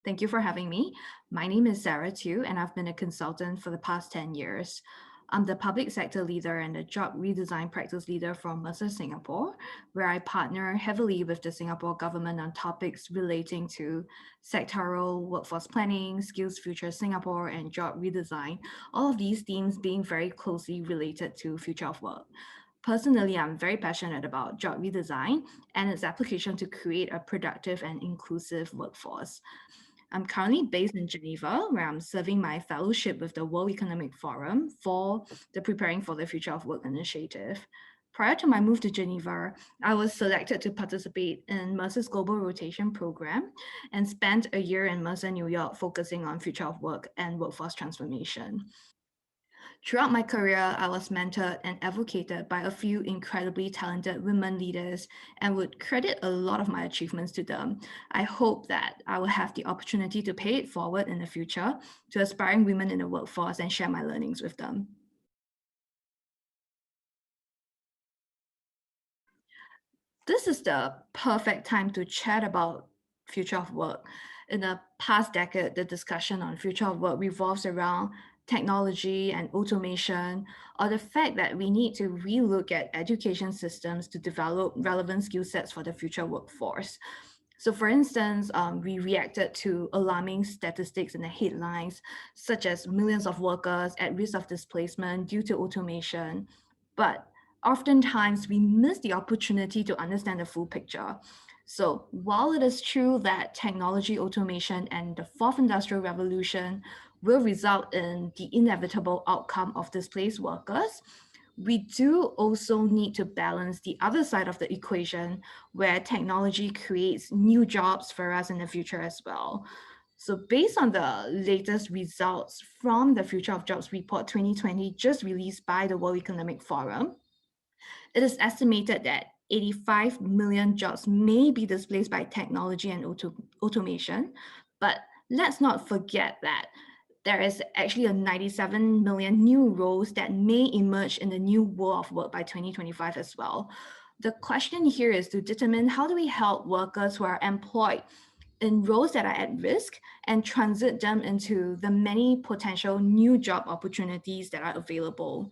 Thank you for having me. My name is Sara Tiew, and I've been a consultant for the past 10 years. I'm the public sector leader and the job redesign practice leader from Mercer, Singapore, where I partner heavily with the Singapore government on topics relating to sectoral workforce planning, skills future Singapore, and job redesign, all of these themes being very closely related to future of work. Personally, I'm very passionate about job redesign and its application to create a productive and inclusive workforce. I'm currently based in Geneva, where I'm serving my fellowship with the World Economic Forum for the Preparing for the Future of Work initiative. Prior to my move to Geneva, I was selected to participate in Mercer's Global Rotation Program and spent a year in Mercer, New York, focusing on future of work and workforce transformation. Throughout my career, I was mentored and advocated by a few incredibly talented women leaders and would credit a lot of my achievements to them. I hope that I will have the opportunity to pay it forward in the future to aspiring women in the workforce and share my learnings with them. This is the perfect time to chat about future of work. In the past decade, the discussion on future of work revolves around technology and automation, or the fact that we need to relook at education systems to develop relevant skill sets for the future workforce. So, for instance, we reacted to alarming statistics in the headlines, such as millions of workers at risk of displacement due to automation. But oftentimes, we miss the opportunity to understand the full picture. So, while it is true that technology automation and the fourth industrial revolution will result in the inevitable outcome of displaced workers, we do also need to balance the other side of the equation where technology creates new jobs for us in the future as well. So, based on the latest results from the Future of Jobs Report 2020, just released by the World Economic Forum, it is estimated that 85 million jobs may be displaced by technology and automation. But let's not forget that there is actually a 97 million new roles that may emerge in the new world of work by 2025 as well. The question here is to determine how do we help workers who are employed in roles that are at risk and transit them into the many potential new job opportunities that are available.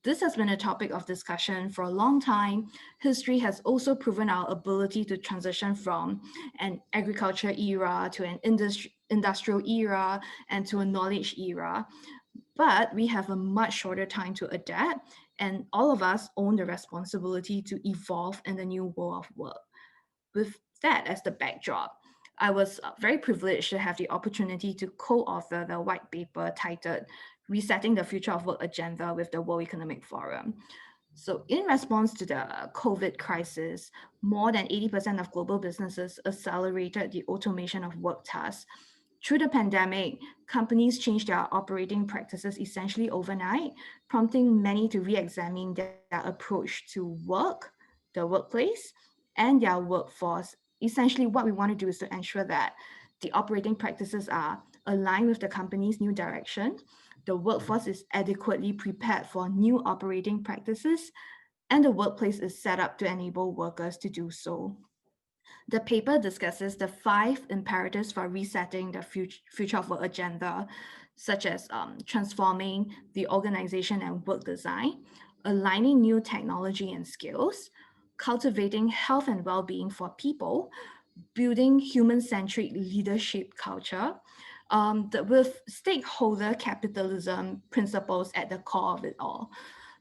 This has been a topic of discussion for a long time. History has also proven our ability to transition from an agriculture era to an industrial era and to a knowledge era. But we have a much shorter time to adapt, and all of us own the responsibility to evolve in the new world of work. With that as the backdrop, I was very privileged to have the opportunity to co-author the white paper titled Resetting the Future of Work Agenda with the World Economic Forum. So in response to the COVID crisis, more than 80% of global businesses accelerated the automation of work tasks. Through the pandemic, companies changed their operating practices essentially overnight, prompting many to re-examine their approach to work, the workplace, and their workforce. Essentially, what we want to do is to ensure that the operating practices are aligned with the company's new direction, the workforce is adequately prepared for new operating practices, and the workplace is set up to enable workers to do so. The paper discusses the 5 imperatives for resetting the future of work agenda, such as transforming the organization and work design, aligning new technology and skills, cultivating health and well-being for people, building human-centric leadership culture, with stakeholder capitalism principles at the core of it all.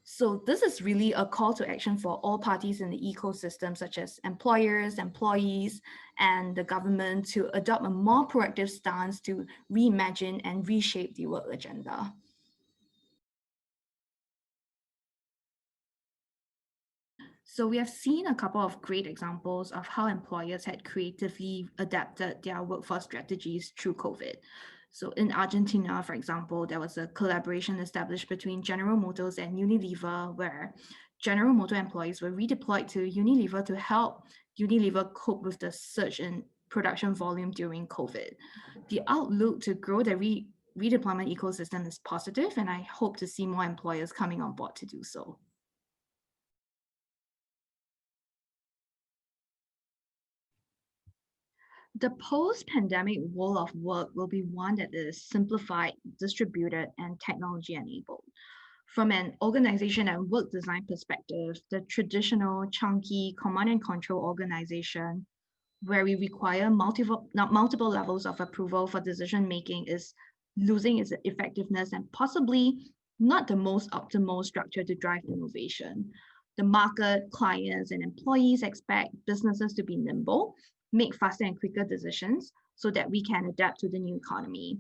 So this is really a call to action for all parties in the ecosystem, such as employers, employees, and the government to adopt a more proactive stance to reimagine and reshape the work agenda. So we have seen a couple of great examples of how employers had creatively adapted their workforce strategies through COVID. So in Argentina, for example, there was a collaboration established between General Motors and Unilever, where General Motor employees were redeployed to Unilever to help Unilever cope with the surge in production volume during COVID. The outlook to grow the redeployment ecosystem is positive, and I hope to see more employers coming on board to do so. The post-pandemic world of work will be one that is simplified, distributed, and technology enabled. From an organization and work design perspective, the traditional chunky command and control organization where we require multiple levels of approval for decision making is losing its effectiveness and possibly not the most optimal structure to drive innovation. The market, clients, and employees expect businesses to be nimble, make faster and quicker decisions so that we can adapt to the new economy.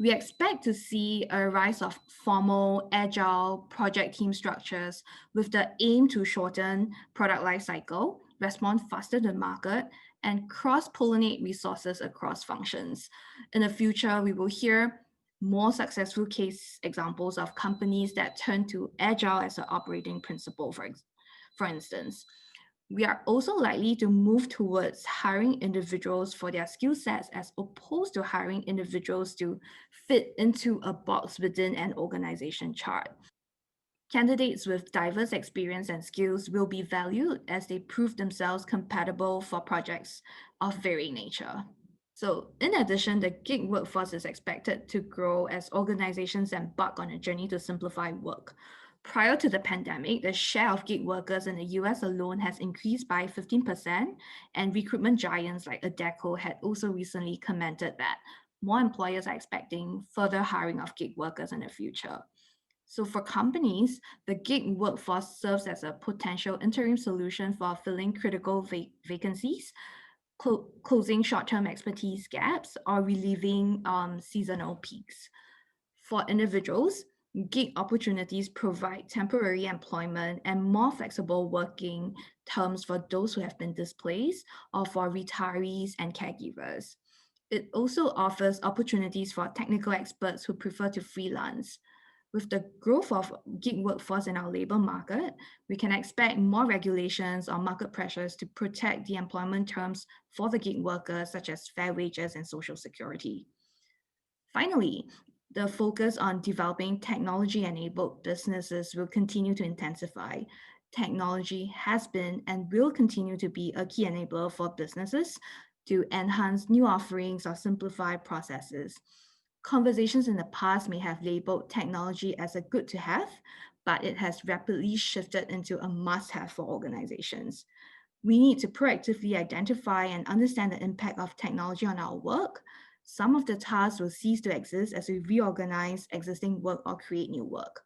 We expect to see a rise of formal, agile project team structures with the aim to shorten product life cycle, respond faster to the market, and cross-pollinate resources across functions. In the future, we will hear more successful case examples of companies that turn to agile as an operating principle, for instance. We are also likely to move towards hiring individuals for their skill sets as opposed to hiring individuals to fit into a box within an organization chart. Candidates with diverse experience and skills will be valued as they prove themselves compatible for projects of varying nature. So, in addition, the gig workforce is expected to grow as organizations embark on a journey to simplify work. Prior to the pandemic, the share of gig workers in the US alone has increased by 15%, and recruitment giants like Adecco had also recently commented that more employers are expecting further hiring of gig workers in the future. So, for companies, the gig workforce serves as a potential interim solution for filling critical vacancies, closing short-term expertise gaps, or relieving seasonal peaks. For individuals, gig opportunities provide temporary employment and more flexible working terms for those who have been displaced or for retirees and caregivers. It also offers opportunities for technical experts who prefer to freelance. With the growth of gig workforce in our labor market, we can expect more regulations or market pressures to protect the employment terms for the gig workers, such as fair wages and social security. Finally, the focus on developing technology-enabled businesses will continue to intensify. Technology has been and will continue to be a key enabler for businesses to enhance new offerings or simplify processes. Conversations in the past may have labeled technology as a good to have, but it has rapidly shifted into a must have for organizations. We need to proactively identify and understand the impact of technology on our work. Some of the tasks will cease to exist as we reorganize existing work or create new work.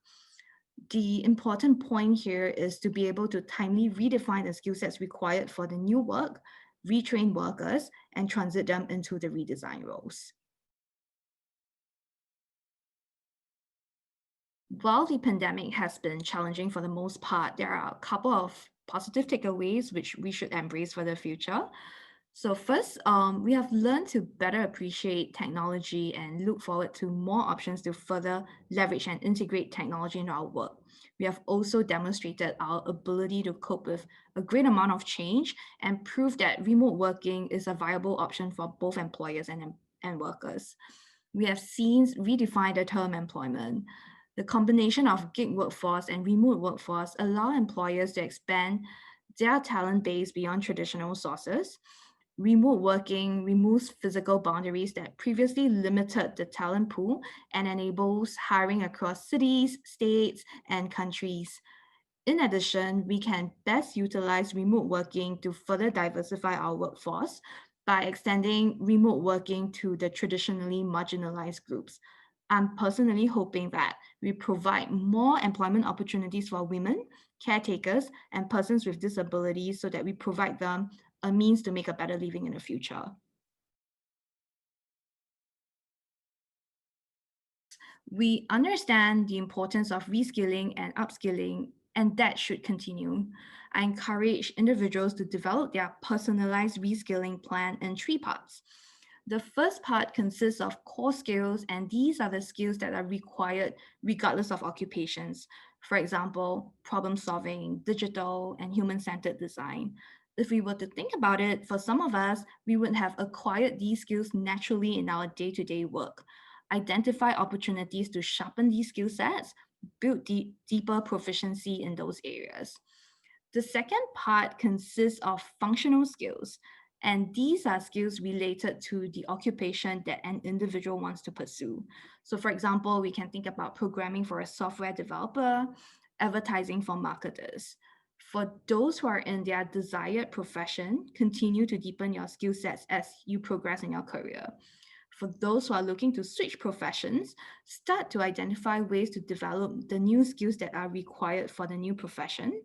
The important point here is to be able to timely redefine the skill sets required for the new work, retrain workers, and transit them into the redesign roles. While the pandemic has been challenging for the most part, there are a couple of positive takeaways which we should embrace for the future. So first, we have learned to better appreciate technology and look forward to more options to further leverage and integrate technology into our work. We have also demonstrated our ability to cope with a great amount of change and prove that remote working is a viable option for both employers and workers. We have since redefined the term employment. The combination of gig workforce and remote workforce allow employers to expand their talent base beyond traditional sources. Remote working removes physical boundaries that previously limited the talent pool and enables hiring across cities, states, and countries. In addition, we can best utilize remote working to further diversify our workforce by extending remote working to the traditionally marginalized groups. I'm personally hoping that we provide more employment opportunities for women, caretakers, and persons with disabilities so that we provide them a means to make a better living in the future. We understand the importance of reskilling and upskilling, and that should continue. I encourage individuals to develop their personalized reskilling plan in three parts. The first part consists of core skills, and these are the skills that are required regardless of occupations. For example, problem solving, digital, and human centered design. If we were to think about it, for some of us, we would have acquired these skills naturally in our day to day work. Identify opportunities to sharpen these skill sets, build deeper proficiency in those areas. The second part consists of functional skills. And these are skills related to the occupation that an individual wants to pursue. So, for example, we can think about programming for a software developer, advertising for marketers. For those who are in their desired profession, continue to deepen your skill sets as you progress in your career. For those who are looking to switch professions, start to identify ways to develop the new skills that are required for the new profession.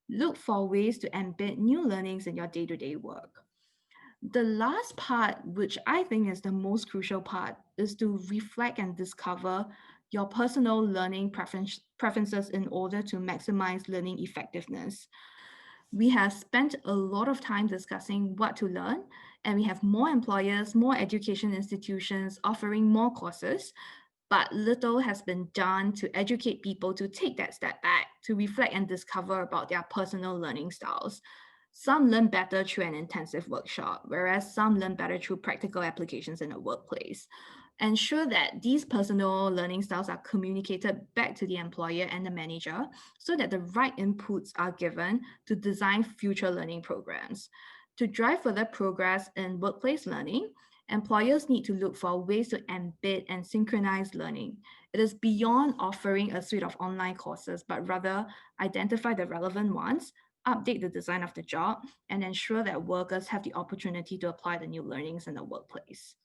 Look for ways to embed new learnings in your day to day work. The last part, which I think is the most crucial part, is to reflect and discover your personal learning preferences in order to maximize learning effectiveness. We have spent a lot of time discussing what to learn, and we have more employers, more education institutions offering more courses, but little has been done to educate people to take that step back, to reflect and discover about their personal learning styles. Some learn better through an intensive workshop, whereas some learn better through practical applications in a workplace. Ensure that these personal learning styles are communicated back to the employer and the manager so that the right inputs are given to design future learning programs. To drive further progress in workplace learning, employers need to look for ways to embed and synchronize learning. It is beyond offering a suite of online courses, but rather identify the relevant ones, update the design of the job, and ensure that workers have the opportunity to apply the new learnings in the workplace.